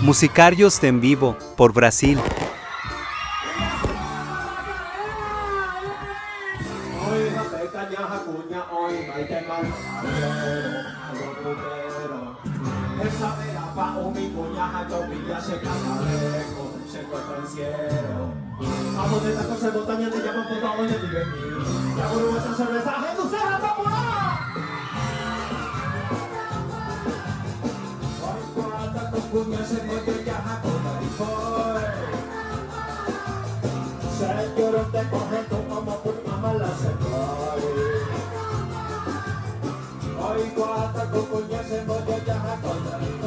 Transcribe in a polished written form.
Musicarios en vivo, por Brasil. Vamos de tacos en montaña, te llaman por todo, ya vive aquí. La burbuja cerveza, ¡Jesús se la popular! Hoy cuata con cuña, se mueve ya jacoba y fue. Señor, te coge tu mamá, tu mamá la se fue. Hoy cuata con cuña, se mueve ya jacoba y fue.